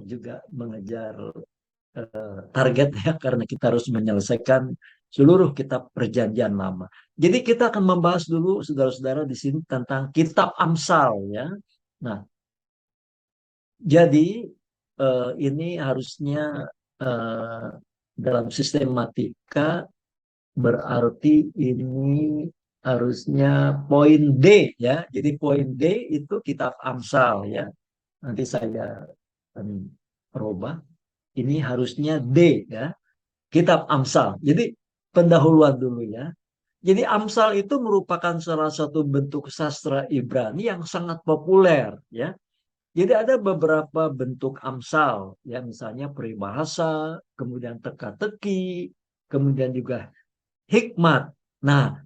juga mengejar target ya, karena kita harus menyelesaikan seluruh kitab Perjanjian Lama. Jadi kita akan membahas dulu saudara-saudara di sini tentang kitab Amsal ya. Nah, jadi ini harusnya eh, dalam sistematika berarti ini harusnya poin D ya. Jadi poin D itu kitab Amsal ya. Nanti saya akan rubah. Ini harusnya D ya. Kitab Amsal. Jadi pendahuluan dulu ya. Jadi Amsal itu merupakan salah satu bentuk sastra Ibrani yang sangat populer ya. Jadi ada beberapa bentuk Amsal ya, misalnya peribahasa, kemudian teka-teki, kemudian juga hikmat. Nah,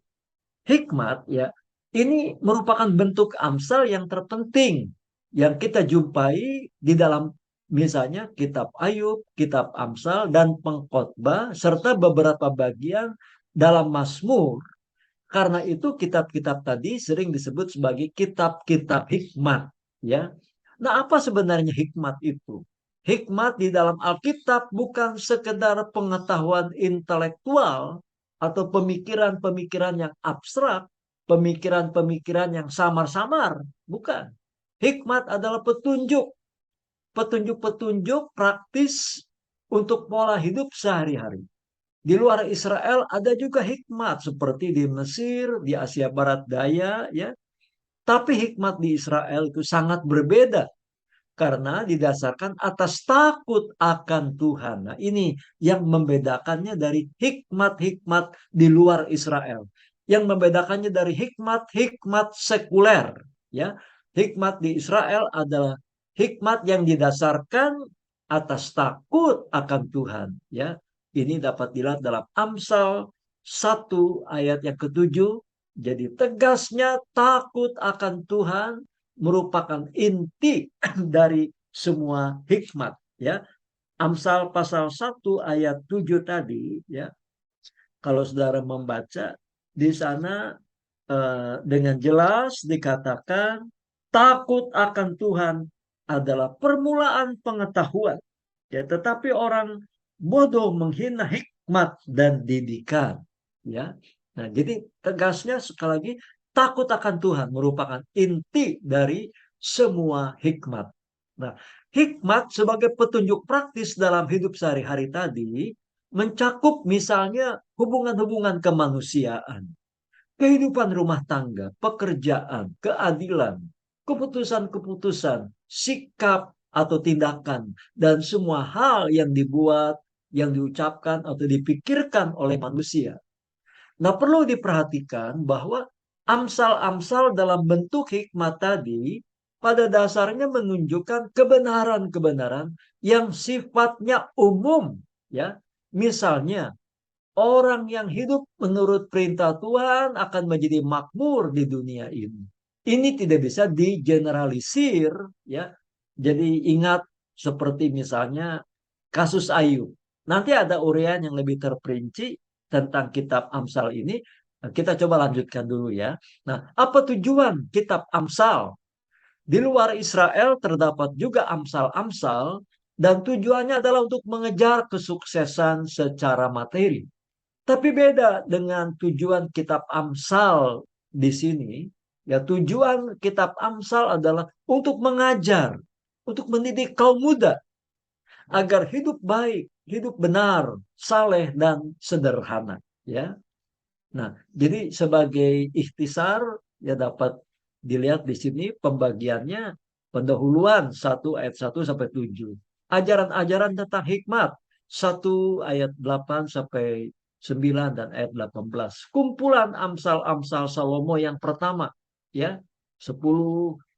hikmat ya ini merupakan bentuk Amsal yang terpenting yang kita jumpai di dalam misalnya kitab Ayub, kitab Amsal dan Pengkhotbah serta beberapa bagian dalam Mazmur. Karena itu kitab-kitab tadi sering disebut sebagai kitab-kitab hikmat ya. Nah, apa sebenarnya hikmat itu? Hikmat di dalam Alkitab bukan sekedar pengetahuan intelektual atau pemikiran-pemikiran yang abstrak, pemikiran-pemikiran yang samar-samar, bukan. Hikmat adalah petunjuk, petunjuk-petunjuk praktis untuk pola hidup sehari-hari. Di luar Israel ada juga hikmat seperti di Mesir, di Asia Barat Daya, ya. Tapi hikmat di Israel itu sangat berbeda karena didasarkan atas takut akan Tuhan. Nah, ini yang membedakannya dari hikmat-hikmat di luar Israel. Yang membedakannya dari hikmat-hikmat sekuler, ya. Hikmat di Israel adalah hikmat yang didasarkan atas takut akan Tuhan, ya. Ini dapat dilihat dalam Amsal 1 ayat yang ketujuh. Jadi tegasnya takut akan Tuhan merupakan inti dari semua hikmat ya. Amsal pasal 1 ayat 7 tadi ya. Kalau saudara membaca di sana dengan jelas dikatakan takut akan Tuhan adalah permulaan pengetahuan. Ya, tetapi orang bodoh menghina hikmat dan didikan. Ya. Nah, jadi tegasnya sekali lagi takut akan Tuhan merupakan inti dari semua hikmat. Nah, hikmat sebagai petunjuk praktis dalam hidup sehari-hari tadi mencakup misalnya hubungan-hubungan kemanusiaan, kehidupan rumah tangga, pekerjaan, keadilan, keputusan-keputusan, sikap atau tindakan, dan semua hal yang dibuat, yang diucapkan atau dipikirkan oleh manusia. Nah, perlu diperhatikan bahwa amsal-amsal dalam bentuk hikmat tadi pada dasarnya menunjukkan kebenaran-kebenaran yang sifatnya umum, ya. Misalnya, orang yang hidup menurut perintah Tuhan akan menjadi makmur di dunia ini. Ini tidak bisa digeneralisir, ya. Jadi ingat seperti misalnya kasus Ayub. Nanti ada uraian yang lebih terperinci tentang kitab Amsal ini. Kita coba lanjutkan dulu ya. Nah, apa tujuan kitab Amsal? Di luar Israel terdapat juga Amsal-Amsal dan tujuannya adalah untuk mengejar kesuksesan secara materi. Tapi beda dengan tujuan kitab Amsal di sini. Ya, tujuan kitab Amsal adalah untuk mengajar, untuk mendidik kaum muda agar hidup baik, hidup benar, saleh dan sederhana. Ya, nah jadi sebagai ikhtisar ya dapat dilihat di sini pembagiannya pendahuluan 1 ayat 1 sampai 7. Ajaran-ajaran tentang hikmat 1 ayat 8 sampai 9 dan ayat 18. Kumpulan Amsal-Amsal Salomo yang pertama ya 10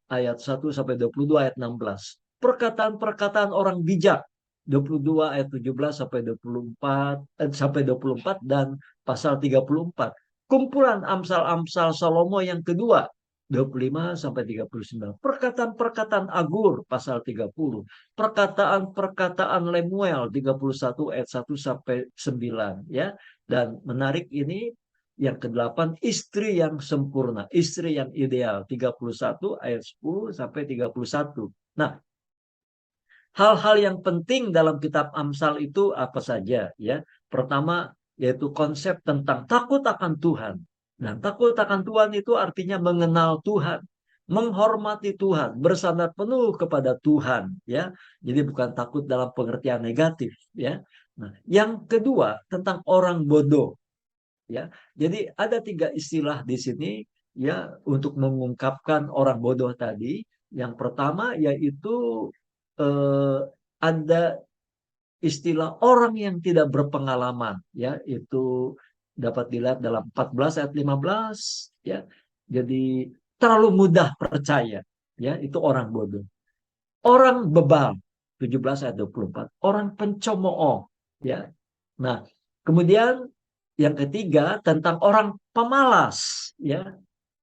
ayat 1 sampai 22 ayat 16. Perkataan-perkataan orang bijak 22 ayat 17 sampai 24 sampai 24 dan pasal 34. Kumpulan Amsal-Amsal Salomo yang kedua 25 sampai 39. Perkataan-perkataan Agur pasal 30. Perkataan-perkataan Lemuel 31 ayat 1 sampai 9 ya. Dan menarik ini yang ke-8 istri yang sempurna, istri yang ideal 31 ayat 10 sampai 31. Nah, Hal-hal yang penting dalam kitab Amsal itu apa saja ya? Pertama yaitu konsep tentang takut akan Tuhan. Dan takut akan Tuhan itu artinya mengenal Tuhan, menghormati Tuhan, bersandar penuh kepada Tuhan ya. Jadi bukan takut dalam pengertian negatif ya. Nah, yang kedua tentang orang bodoh ya. Jadi ada 3 istilah di sini ya untuk mengungkapkan orang bodoh tadi. Yang pertama yaitu eh, ada istilah orang yang tidak berpengalaman ya, itu dapat dilihat dalam 14 ayat 15 ya. Jadi terlalu mudah percaya ya, itu orang bodoh. Orang bebal 17 ayat 24, orang pencemooh ya. Nah, kemudian yang ketiga tentang orang pemalas ya.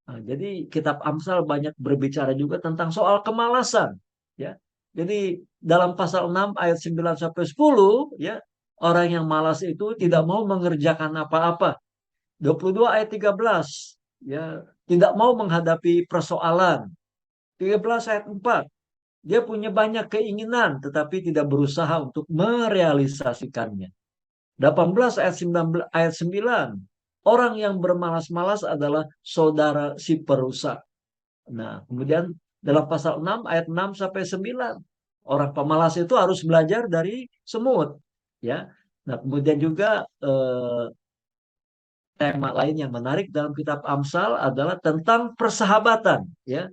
Nah, jadi kitab Amsal banyak berbicara juga tentang soal kemalasan ya. Jadi dalam pasal 6 ayat 9 sampai 10 ya, orang yang malas itu tidak mau mengerjakan apa-apa. 22 ayat 13 ya, tidak mau menghadapi persoalan. 13 ayat 4, dia punya banyak keinginan tetapi tidak berusaha untuk merealisasikannya. 18 ayat 19, ayat 9, orang yang bermalas-malas adalah saudara si perusak. Nah, kemudian dalam pasal 6 ayat 6 sampai 9, orang pemalas itu harus belajar dari semut, ya. Nah, kemudian juga tema lain yang menarik dalam kitab Amsal adalah tentang persahabatan, ya.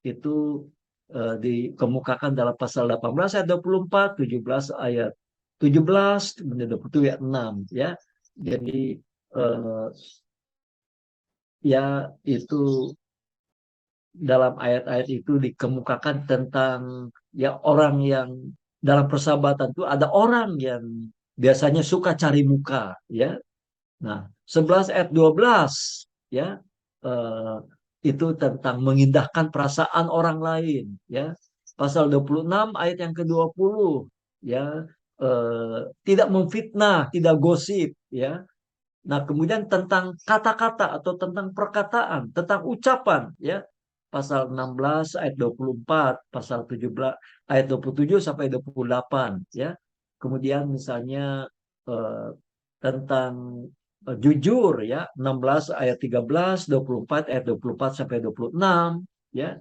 Itu dikemukakan dalam pasal 18 ayat 24, 17 ayat 17, kemudian 27 ayat 6, ya. Jadi eh, ya itu dalam ayat-ayat itu dikemukakan tentang ya orang yang dalam persahabatan itu ada orang yang biasanya suka cari muka ya. Nah, 11 ayat 12 ya, eh, itu tentang mengindahkan perasaan orang lain ya. Pasal 26 ayat yang ke-20 ya, tidak memfitnah, tidak gosip ya. Nah, kemudian tentang kata-kata atau tentang perkataan, tentang ucapan ya. Pasal 16 ayat 24, pasal 17 ayat 27 sampai 28 ya. Kemudian misalnya eh, tentang jujur ya, 16 ayat 13, 24 ayat 24 sampai 26 ya.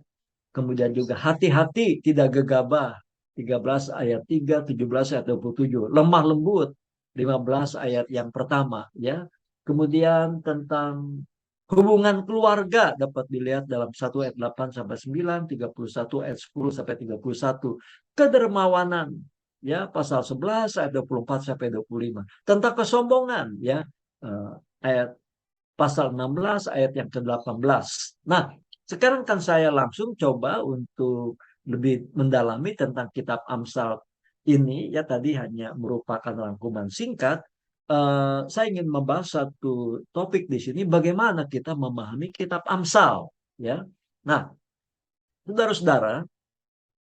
Kemudian juga hati-hati tidak gegabah, 13 ayat 3, 17 ayat 27. Lemah lembut, 15 ayat yang pertama ya. Kemudian tentang hubungan keluarga dapat dilihat dalam 1 ayat 8 sampai 9, 31 ayat 10 sampai 31. Kedermawanan ya, pasal 11 ayat 24 sampai 25. Tentang kesombongan ya, ayat pasal 16 ayat yang ke-18. Nah, sekarang kan saya langsung coba untuk lebih mendalami tentang kitab Amsal ini ya, tadi hanya merupakan rangkuman singkat. Saya ingin membahas satu topik di sini, bagaimana kita memahami kitab Amsal ya. Nah, saudara-saudara,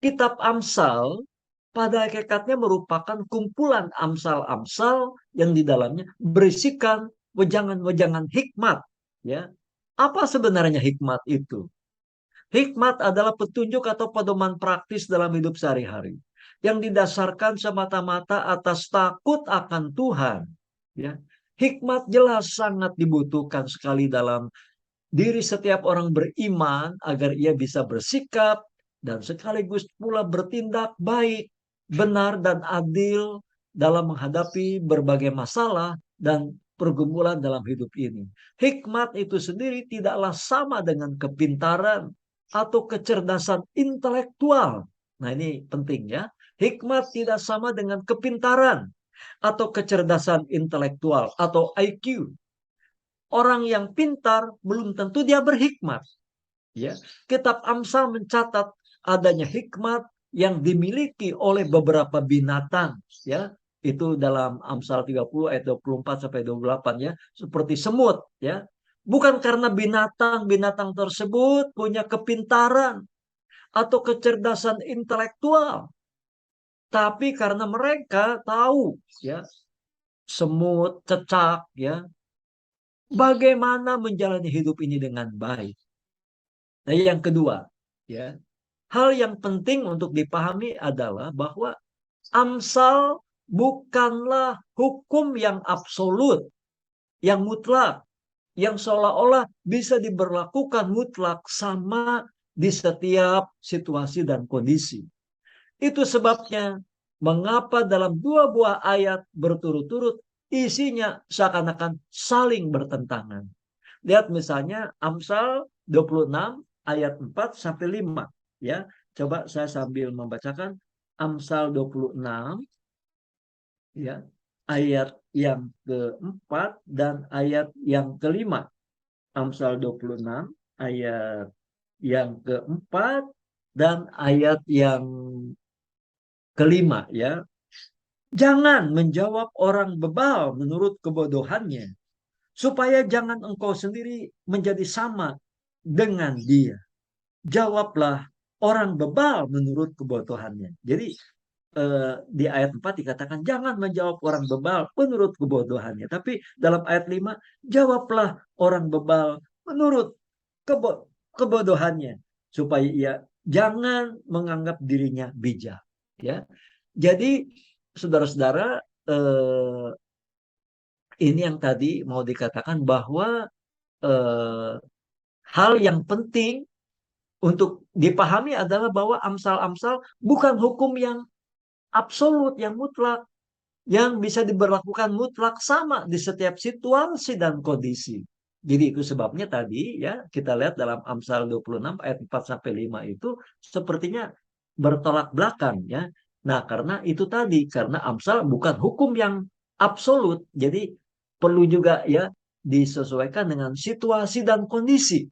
kitab Amsal pada hakikatnya merupakan kumpulan amsal-amsal yang di dalamnya berisikan wejangan-wejangan hikmat ya. Apa sebenarnya hikmat itu? Hikmat adalah petunjuk atau pedoman praktis dalam hidup sehari-hari yang didasarkan semata-mata atas takut akan Tuhan ya. Hikmat jelas sangat dibutuhkan sekali dalam diri setiap orang beriman agar ia bisa bersikap dan sekaligus pula bertindak baik, benar dan adil dalam menghadapi berbagai masalah dan pergumulan dalam hidup ini. Hikmat itu sendiri tidaklah sama dengan kepintaran atau kecerdasan intelektual. Nah, ini penting ya. Hikmat tidak sama dengan kepintaran atau kecerdasan intelektual atau IQ. Orang yang pintar belum tentu dia berhikmat. Ya, kitab Amsal mencatat adanya hikmat yang dimiliki oleh beberapa binatang. Ya, itu dalam Amsal 30 ayat 24 sampai 28 ya, seperti semut. Ya, bukan karena binatang-binatang tersebut punya kepintaran atau kecerdasan intelektual, tapi karena mereka tahu ya, semut, cecak ya, bagaimana menjalani hidup ini dengan baik. Nah, yang kedua, ya, hal yang penting untuk dipahami adalah bahwa Amsal bukanlah hukum yang absolut, yang mutlak, yang seolah-olah bisa diberlakukan mutlak sama di setiap situasi dan kondisi. Itu sebabnya mengapa dalam dua buah ayat berturut-turut isinya seakan-akan saling bertentangan. Lihat misalnya Amsal 26 ayat 4 sampai 5 ya. Coba saya sambil membacakan Amsal 26 ya, ayat yang keempat dan ayat yang kelima. Amsal 26 ayat yang keempat dan ayat yang kelima ya. Jangan menjawab orang bebal menurut kebodohannya, supaya jangan engkau sendiri menjadi sama dengan dia. Jawablah orang bebal menurut kebodohannya. Jadi di ayat 4 dikatakan jangan menjawab orang bebal menurut kebodohannya. Tapi dalam ayat 5, jawablah orang bebal menurut kebodohannya. Supaya ia jangan menganggap dirinya bijak. Ya, jadi saudara-saudara, ini yang tadi mau dikatakan bahwa eh, hal yang penting untuk dipahami adalah bahwa Amsal-Amsal bukan hukum yang absolut, yang mutlak, yang bisa diberlakukan mutlak sama di setiap situasi dan kondisi. Jadi itu sebabnya tadi ya kita lihat dalam Amsal 26 ayat 4 sampai 5 itu sepertinya bertolak belakang ya. Nah, karena itu tadi karena Amsal bukan hukum yang absolut. Jadi perlu juga ya disesuaikan dengan situasi dan kondisi.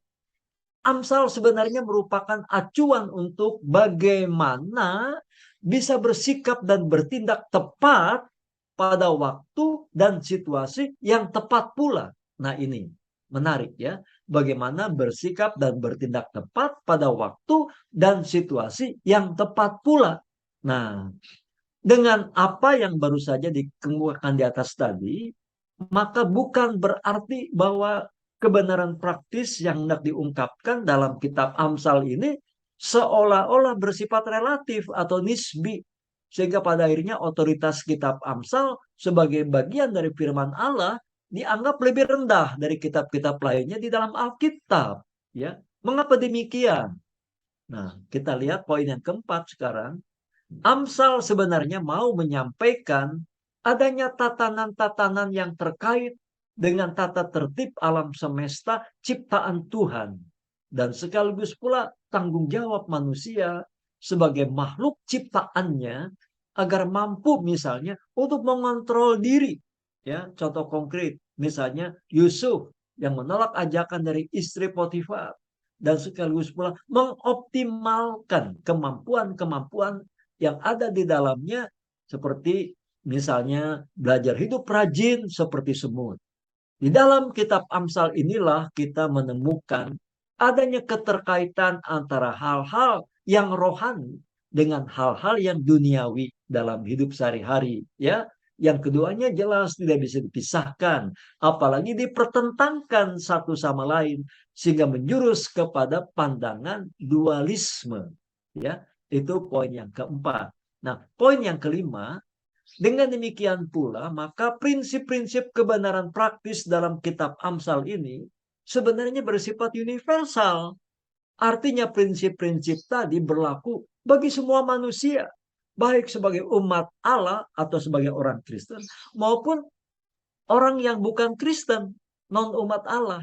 Amsal sebenarnya merupakan acuan untuk bagaimana bisa bersikap dan bertindak tepat pada waktu dan situasi yang tepat pula. Nah, ini menarik ya. Bagaimana bersikap dan bertindak tepat pada waktu dan situasi yang tepat pula. Nah, dengan apa yang baru saja dikemukakan di atas tadi, maka bukan berarti bahwa kebenaran praktis yang hendak diungkapkan dalam kitab Amsal ini seolah-olah bersifat relatif atau nisbi. Sehingga pada akhirnya otoritas kitab Amsal sebagai bagian dari firman Allah dianggap lebih rendah dari kitab-kitab lainnya di dalam Alkitab. Ya, mengapa demikian? Nah, kita lihat poin yang keempat sekarang. Amsal sebenarnya mau menyampaikan adanya tatanan-tatanan yang terkait dengan tata tertib alam semesta ciptaan Tuhan. Dan sekaligus pula tanggung jawab manusia sebagai makhluk ciptaannya agar mampu misalnya untuk mengontrol diri. Ya, contoh konkret, misalnya Yusuf yang menolak ajakan dari istri Potifar dan sekaligus pula mengoptimalkan kemampuan-kemampuan yang ada di dalamnya seperti misalnya belajar hidup rajin seperti semut. Di dalam kitab Amsal inilah kita menemukan adanya keterkaitan antara hal-hal yang rohani dengan hal-hal yang duniawi dalam hidup sehari-hari, ya. Yang keduanya jelas tidak bisa dipisahkan, apalagi dipertentangkan satu sama lain sehingga menjurus kepada pandangan dualisme, ya. Itu poin yang keempat. Nah, poin yang kelima, dengan demikian pula, maka prinsip-prinsip kebenaran praktis dalam kitab Amsal ini sebenarnya bersifat universal. Artinya prinsip-prinsip tadi berlaku bagi semua manusia, baik sebagai umat Allah atau sebagai orang Kristen, maupun orang yang bukan Kristen, non-umat Allah.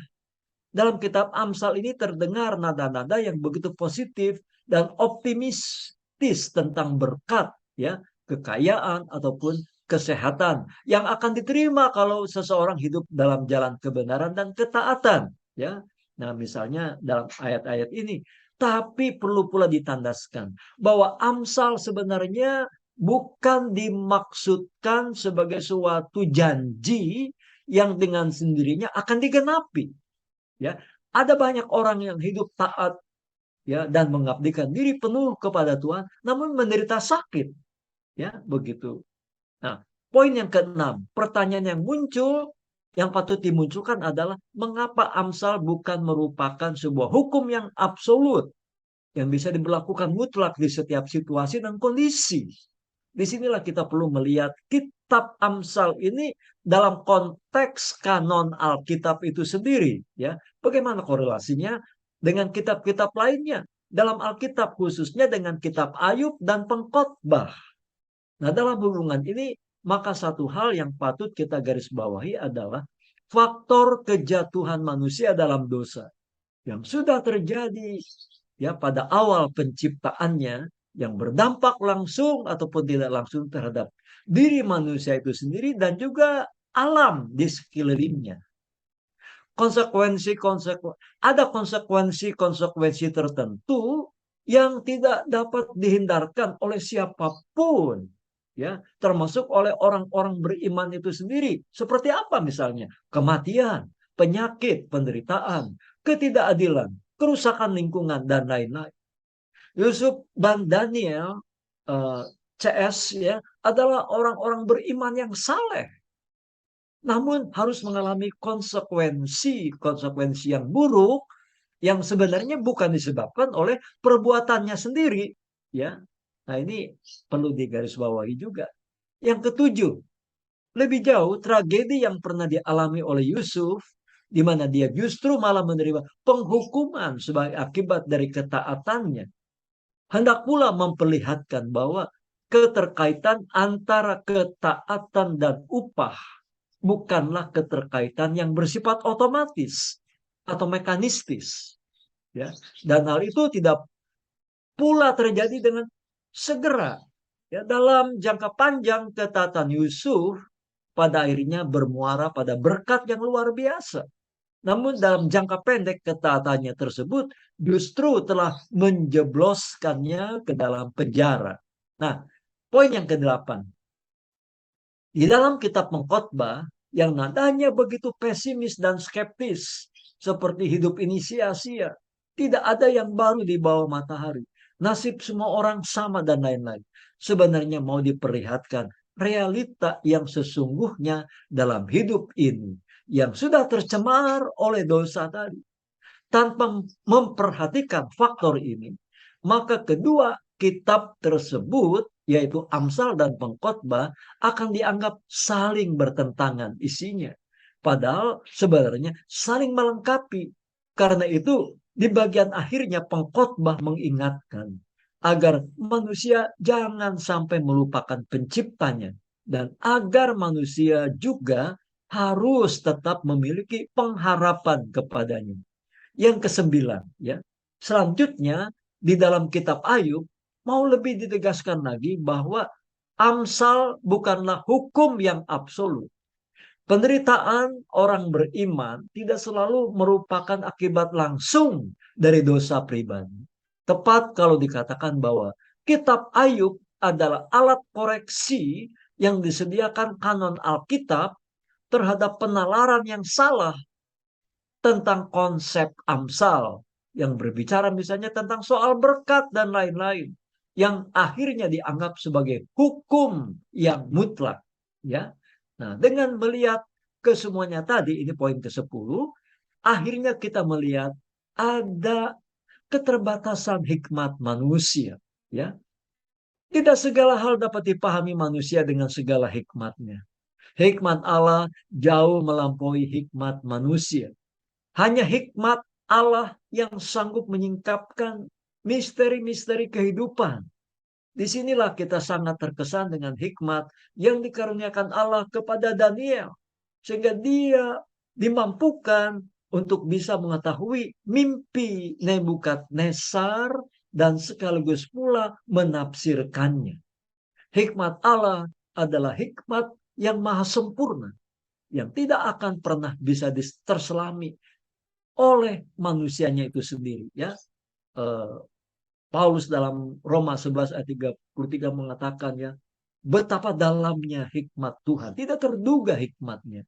Dalam kitab Amsal ini terdengar nada-nada yang begitu positif dan optimistis tentang berkat, ya, kekayaan ataupun kesehatan yang akan diterima kalau seseorang hidup dalam jalan kebenaran dan ketaatan, ya. Nah, misalnya dalam ayat-ayat ini, tapi perlu pula ditandaskan bahwa Amsal sebenarnya bukan dimaksudkan sebagai suatu janji yang dengan sendirinya akan digenapi. Ya, ada banyak orang yang hidup taat ya dan mengabdikan diri penuh kepada Tuhan, namun menderita sakit, ya begitu. Nah, poin yang keenam, pertanyaan yang muncul, yang patut dimunculkan adalah mengapa Amsal bukan merupakan sebuah hukum yang absolut yang bisa diberlakukan mutlak di setiap situasi dan kondisi. Disinilah kita perlu melihat kitab Amsal ini dalam konteks kanon Alkitab itu sendiri, ya. Bagaimana korelasinya dengan kitab-kitab lainnya dalam Alkitab, khususnya dengan kitab Ayub dan Pengkhotbah. Nah, dalam hubungan ini, maka satu hal yang patut kita garis bawahi adalah faktor kejatuhan manusia dalam dosa yang sudah terjadi ya pada awal penciptaannya, yang berdampak langsung ataupun tidak langsung terhadap diri manusia itu sendiri dan juga alam di sekelilingnya. Ada konsekuensi tertentu yang tidak dapat dihindarkan oleh siapapun, ya, termasuk oleh orang-orang beriman itu sendiri. Seperti apa misalnya? Kematian, penyakit, penderitaan, ketidakadilan, kerusakan lingkungan, dan lain-lain. Yusuf dan Daniel, CS, ya, adalah orang-orang beriman yang saleh, namun harus mengalami konsekuensi yang buruk yang sebenarnya bukan disebabkan oleh perbuatannya sendiri, ya. Nah, ini perlu digarisbawahi juga. Yang ketujuh, lebih jauh, tragedi yang pernah dialami oleh Yusuf, di mana dia justru malah menerima penghukuman sebagai akibat dari ketaatannya, hendak pula memperlihatkan bahwa keterkaitan antara ketaatan dan upah bukanlah keterkaitan yang bersifat otomatis atau mekanistis, ya. Dan hal itu tidak pula terjadi dengan segera, ya. Dalam jangka panjang, ketaatan Yusuf pada akhirnya bermuara pada berkat yang luar biasa. Namun dalam jangka pendek, ketaatannya tersebut justru telah menjebloskannya ke dalam penjara. Nah, poin yang ke-8. Di dalam kitab Pengkhotbah yang nadanya begitu pesimis dan skeptis, seperti hidup ini sia-sia, tidak ada yang baru di bawah matahari, nasib semua orang sama, dan lain-lain. Sebenarnya mau diperlihatkan realita yang sesungguhnya dalam hidup ini, yang sudah tercemar oleh dosa tadi. Tanpa memperhatikan faktor ini, maka kedua kitab tersebut, yaitu Amsal dan Pengkhotbah, akan dianggap saling bertentangan isinya. Padahal sebenarnya saling melengkapi. Karena itu di bagian akhirnya Pengkhotbah mengingatkan agar manusia jangan sampai melupakan penciptanya, dan agar manusia juga harus tetap memiliki pengharapan kepadanya. Yang ke-9, ya. Selanjutnya di dalam kitab Ayub mau lebih ditegaskan lagi bahwa Amsal bukanlah hukum yang absolut. Penderitaan orang beriman tidak selalu merupakan akibat langsung dari dosa pribadi. Tepat kalau dikatakan bahwa kitab Ayub adalah alat koreksi yang disediakan kanon Alkitab terhadap penalaran yang salah tentang konsep Amsal yang berbicara misalnya tentang soal berkat dan lain-lain, yang akhirnya dianggap sebagai hukum yang mutlak, ya. Nah, dengan melihat kesemuanya tadi, ini poin ke-10, akhirnya kita melihat ada keterbatasan hikmat manusia, ya. Tidak segala hal dapat dipahami manusia dengan segala hikmatnya. Hikmat Allah jauh melampaui hikmat manusia. Hanya hikmat Allah yang sanggup menyingkapkan misteri-misteri kehidupan. Disinilah kita sangat terkesan dengan hikmat yang dikaruniakan Allah kepada Daniel, sehingga dia dimampukan untuk bisa mengetahui mimpi Nebukadnezar dan sekaligus pula menafsirkannya. Hikmat Allah adalah hikmat yang maha sempurna, yang tidak akan pernah bisa terselami oleh manusianya itu sendiri, ya. Paulus dalam Roma 11 ayat 33 mengatakan, ya, betapa dalamnya hikmat Tuhan, tidak terduga hikmatnya.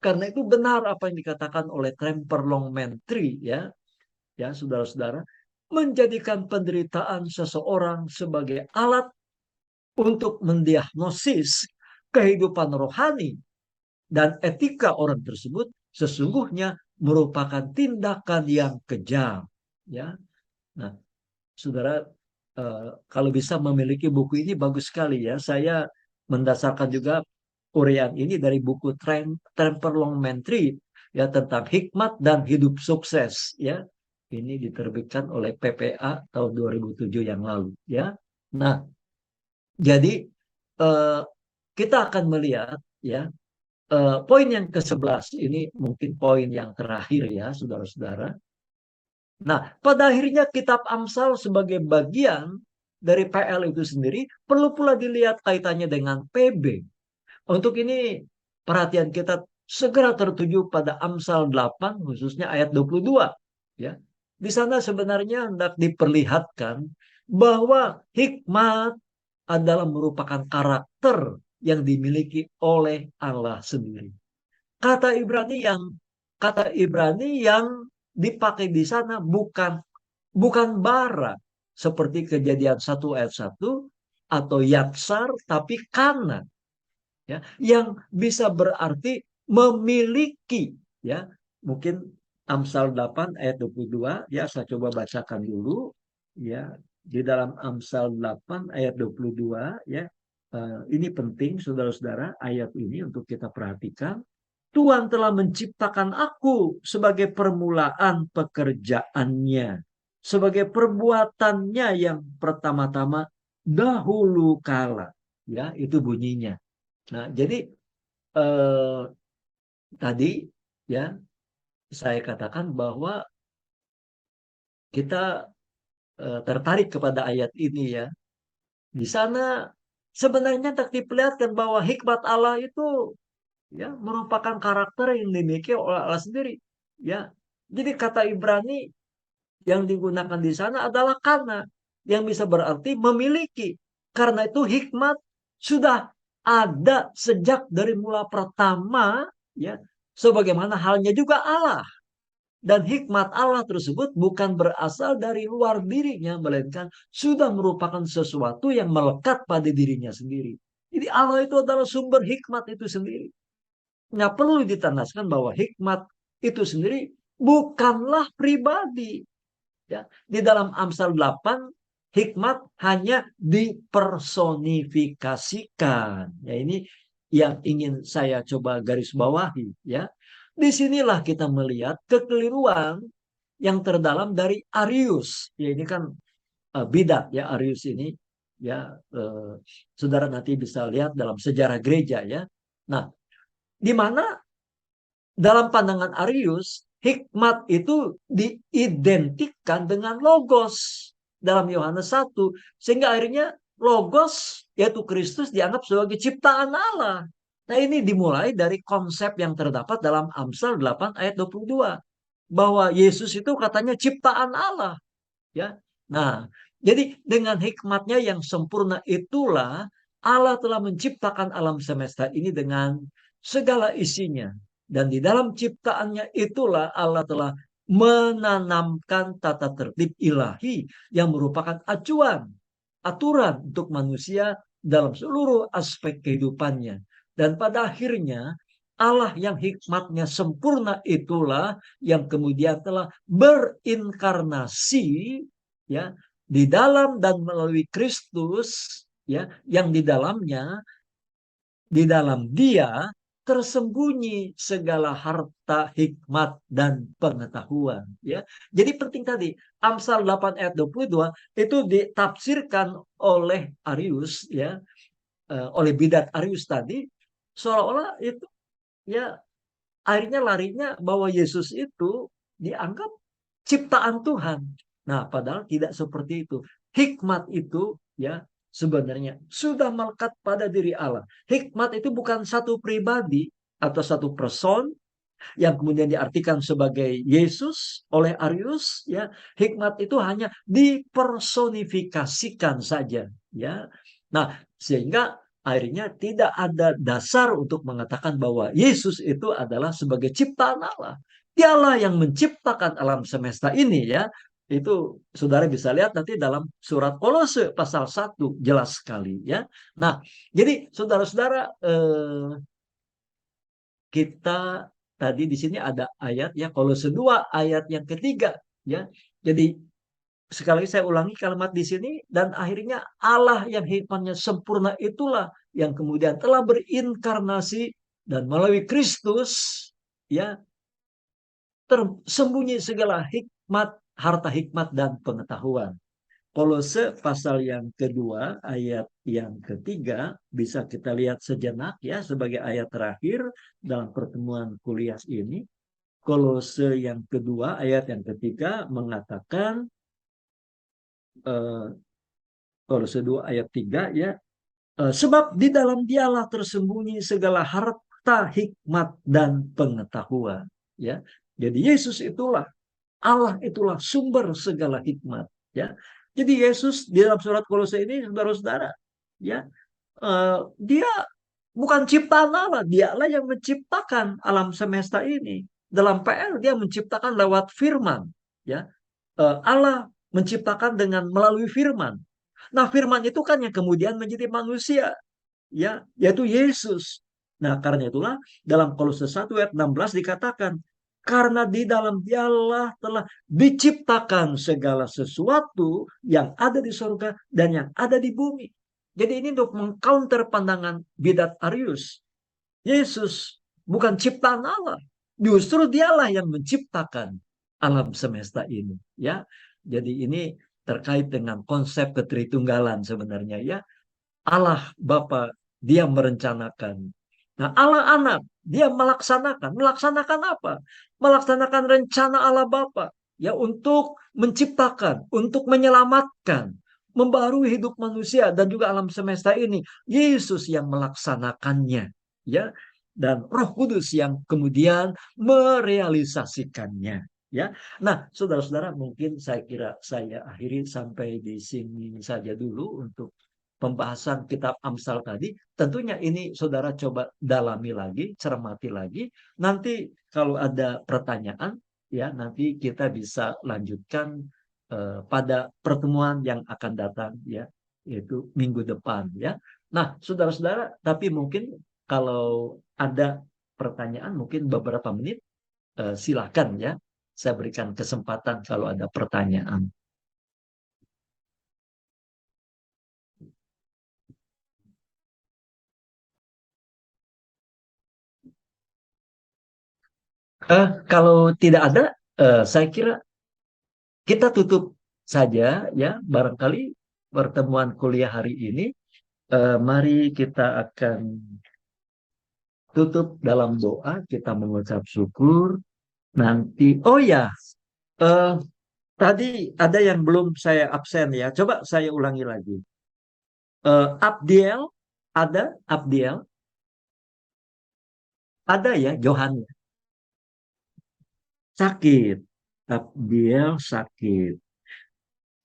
Karena itu benar apa yang dikatakan oleh Tremper Longman-Tree, ya, saudara-saudara, menjadikan penderitaan seseorang sebagai alat untuk mendiagnosis kehidupan rohani dan etika orang tersebut sesungguhnya merupakan tindakan yang kejam, ya. Nah, saudara, kalau bisa memiliki buku ini bagus sekali ya. Saya mendasarkan juga uraian ini dari buku Tremper Longman-Tree ya, tentang hikmat dan hidup sukses ya. Ini diterbitkan oleh PPA tahun 2007 yang lalu ya. Nah, jadi eh, kita akan melihat ya, poin yang ke-11 ini mungkin poin yang terakhir ya, saudara-saudara. Nah, pada akhirnya kitab Amsal sebagai bagian dari PL itu sendiri perlu pula dilihat kaitannya dengan PB. Untuk ini perhatian kita segera tertuju pada Amsal 8 khususnya ayat 22 ya. Di sana sebenarnya hendak diperlihatkan bahwa hikmat adalah merupakan karakter yang dimiliki oleh Allah sendiri. Kata Ibrani yang kata Ibrani yang dipakai di sana bukan bara seperti Kejadian 1 ayat 1 atau yatsar, tapi kana ya, yang bisa berarti memiliki ya. Mungkin Amsal 8 ayat 22 ya, saya coba bacakan dulu ya. Di dalam Amsal 8 ayat 22 ya. Ini penting saudara-saudara, ayat ini untuk kita perhatikan. Tuhan telah menciptakan aku sebagai permulaan pekerjaannya, sebagai perbuatannya yang pertama-tama dahulu kala. Ya, itu bunyinya. Nah, jadi eh, tadi ya saya katakan bahwa kita tertarik kepada ayat ini ya. Di sana sebenarnya tak diperlihatkan bahwa hikmat Allah itu ya merupakan karakter yang dimiliki oleh Allah sendiri. Ya. Jadi kata Ibrani yang digunakan di sana adalah karena, yang bisa berarti memiliki. Karena itu hikmat sudah ada sejak dari mula pertama ya, sebagaimana halnya juga Allah. Dan hikmat Allah tersebut bukan berasal dari luar dirinya, melainkan sudah merupakan sesuatu yang melekat pada dirinya sendiri. Jadi Allah itu adalah sumber hikmat itu sendiri. Nah, perlu ditandaskan bahwa hikmat itu sendiri bukanlah pribadi. Ya, di dalam Amsal 8 hikmat hanya dipersonifikasikan. Ya, ini yang ingin saya coba garis bawahi ya. Disinilah kita melihat kekeliruan yang terdalam dari Arius. Ya, ini kan bidat ya Arius ini ya, saudara nanti bisa lihat dalam sejarah gereja ya. Nah, di mana dalam pandangan Arius, hikmat itu diidentikan dengan logos dalam Yohanes 1. Sehingga akhirnya logos, yaitu Kristus, dianggap sebagai ciptaan Allah. Nah, ini dimulai dari konsep yang terdapat dalam Amsal 8 ayat 22. Bahwa Yesus itu katanya ciptaan Allah. Ya. Nah, jadi dengan hikmatnya yang sempurna itulah Allah telah menciptakan alam semesta ini dengan segala isinya. Dan di dalam ciptaannya itulah Allah telah menanamkan tata tertib ilahi yang merupakan acuan, aturan untuk manusia dalam seluruh aspek kehidupannya. Dan pada akhirnya Allah yang hikmatnya sempurna itulah yang kemudian telah berinkarnasi ya di dalam dan melalui Kristus ya, yang di dalam Dia tersembunyi segala harta hikmat dan pengetahuan ya. Jadi penting tadi Amsal 8 ayat 22 itu ditafsirkan oleh Arius ya, oleh bidat Arius tadi, seolah-olah itu ya akhirnya larinya bahwa Yesus itu dianggap ciptaan Tuhan. Nah, padahal tidak seperti itu. Hikmat itu ya sebenarnya sudah melekat pada diri Allah. Hikmat itu bukan satu pribadi atau satu person yang kemudian diartikan sebagai Yesus oleh Arius ya. Hikmat itu hanya dipersonifikasikan saja ya. Nah, sehingga akhirnya tidak ada dasar untuk mengatakan bahwa Yesus itu adalah sebagai ciptaan Allah. Dialah yang menciptakan alam semesta ini ya. Itu saudara bisa lihat nanti dalam surat Kolose pasal 1 jelas sekali ya. Nah, jadi saudara-saudara, kita tadi di sini ada ayat ya, Kolose 2 ayat yang ketiga ya. Jadi sekali lagi saya ulangi kalimat di sini, dan akhirnya Allah yang hikmatnya sempurna itulah yang kemudian telah berinkarnasi dan melalui Kristus ya tersembunyi segala hikmat, harta hikmat dan pengetahuan. Kolose pasal yang kedua ayat yang ketiga bisa kita lihat sejenak ya sebagai ayat terakhir dalam pertemuan kuliah ini. Kolose yang kedua ayat yang ketiga mengatakan eh, Kolose 2 ayat 3 ya, sebab di dalam dialah tersembunyi segala harta hikmat dan pengetahuan ya. Jadi Yesus itulah, Allah itulah sumber segala hikmat ya. Jadi Yesus di dalam surat Kolose ini saudara-saudara ya, dia bukan ciptaan Allah, dialah yang menciptakan alam semesta ini. Dalam PR dia menciptakan lewat firman ya. Allah menciptakan dengan melalui firman. Nah, firman itu kan yang kemudian menjadi manusia, ya, yaitu Yesus. Nah, karena itulah dalam Kolose 1 ayat 16 dikatakan, karena di dalam dialah telah diciptakan segala sesuatu yang ada di surga dan yang ada di bumi. Jadi ini untuk mengcounter pandangan bidat Arius. Yesus bukan ciptaan Allah. Justru dialah yang menciptakan alam semesta ini. Ya, jadi ini terkait dengan konsep ketritunggalan sebenarnya ya. Allah Bapa dia merencanakan. Nah, Allah Anak dia melaksanakan. Melaksanakan apa? Melaksanakan rencana Allah Bapa ya untuk menciptakan, untuk menyelamatkan, membarui hidup manusia dan juga alam semesta ini. Yesus yang melaksanakannya ya, dan Roh Kudus yang kemudian merealisasikannya ya. Nah, saudara-saudara, mungkin saya kira saya akhiri sampai di sini saja dulu untuk pembahasan kitab Amsal tadi. Tentunya ini saudara coba dalami lagi, cermati lagi. Nanti kalau ada pertanyaan ya nanti kita bisa lanjutkan pada pertemuan yang akan datang ya, yaitu minggu depan ya. Nah, saudara-saudara, tapi mungkin kalau ada pertanyaan mungkin beberapa menit, silakan ya. Saya berikan kesempatan kalau ada pertanyaan. Kalau tidak ada, saya kira kita tutup saja ya. Barangkali pertemuan kuliah hari ini, mari kita akan tutup dalam doa. Kita mengucap syukur. Nanti, oh ya, eh, tadi ada yang belum saya absen ya. Coba saya ulangi lagi. Abdiel, Abdiel, ada ya, Johan sakit. Abdiel sakit.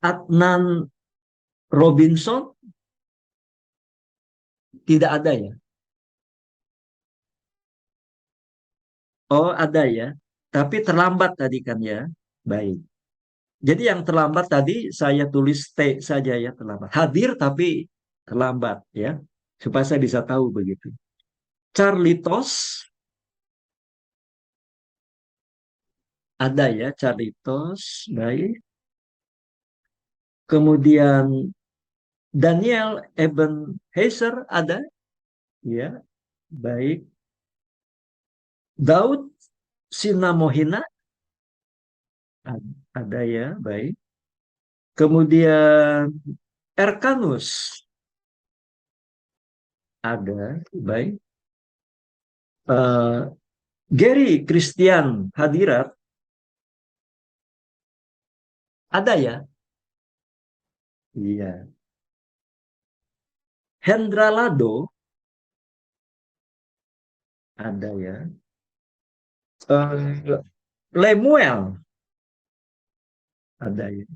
Adnan Robinson tidak ada ya. Oh, ada ya. Tapi terlambat tadi kan ya. Baik. Jadi yang terlambat tadi saya tulis T saja ya, terlambat. Hadir tapi terlambat ya. Supaya saya bisa tahu begitu. Carlitos ada ya, Carlitos. Baik. Kemudian Daniel Ebenhazer ada ya. Baik. Daud Sinamohina ada ya. Baik. Kemudian Erkanus ada. Baik. Eh, Gary Christian Hadirat ada ya? Iya. Hendra Lado ada ya. Lemuel ada ya.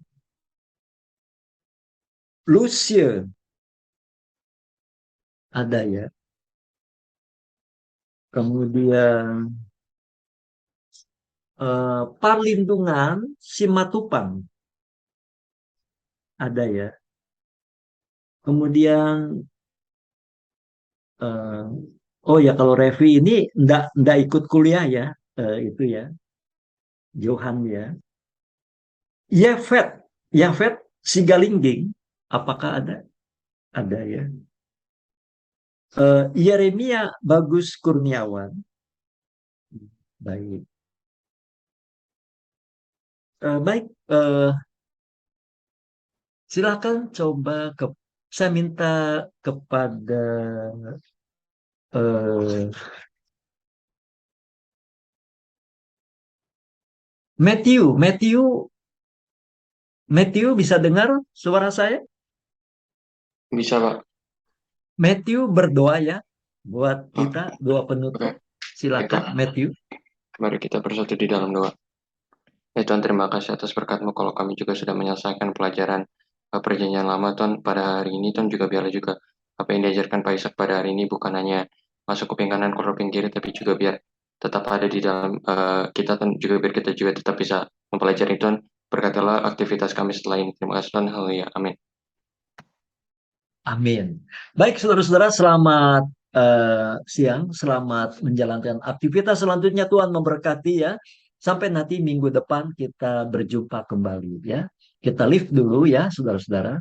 Lucie ada ya. Kemudian Parlindungan Simatupang ada ya. Kemudian eh, oh ya kalau Revi ini ndak ikut kuliah ya, itu ya, Johan ya. Yefet Yafet Sigalingging, apakah ada? Ada ya. Yeremia Bagus Kurniawan, baik. Baik, silakan coba ke. Saya minta kepada eh, Matthew. Matthew bisa dengar suara saya? Bisa, Pak. Matthew berdoa ya buat Oh, kita doa oke. penutup. Baik, Silakan Pak. Matthew. Mari kita bersatu di dalam doa. Ya Tuhan, terima kasih atas berkat-Mu kalau kami juga sudah menyelesaikan pelajaran Perjanjian Lama, Tuhan. Pada hari ini, Tuhan, juga biarlah juga apa yang diajarkan Pak Ishak pada hari ini bukan hanya masuk kuping kanan, keluar kuping kiri, tapi juga biar tetap ada di dalam kita, Tuhan. Juga biar kita juga tetap bisa mempelajari, Tuhan. Berkatilah aktivitas kami setelah ini. Terima kasih, Tuhan. Haleluya. Amin. Amin. Baik, saudara-saudara, selamat siang, selamat menjalankan aktivitas selanjutnya. Tuhan memberkati ya. Sampai nanti minggu depan kita berjumpa kembali ya. Kita live dulu ya, saudara-saudara.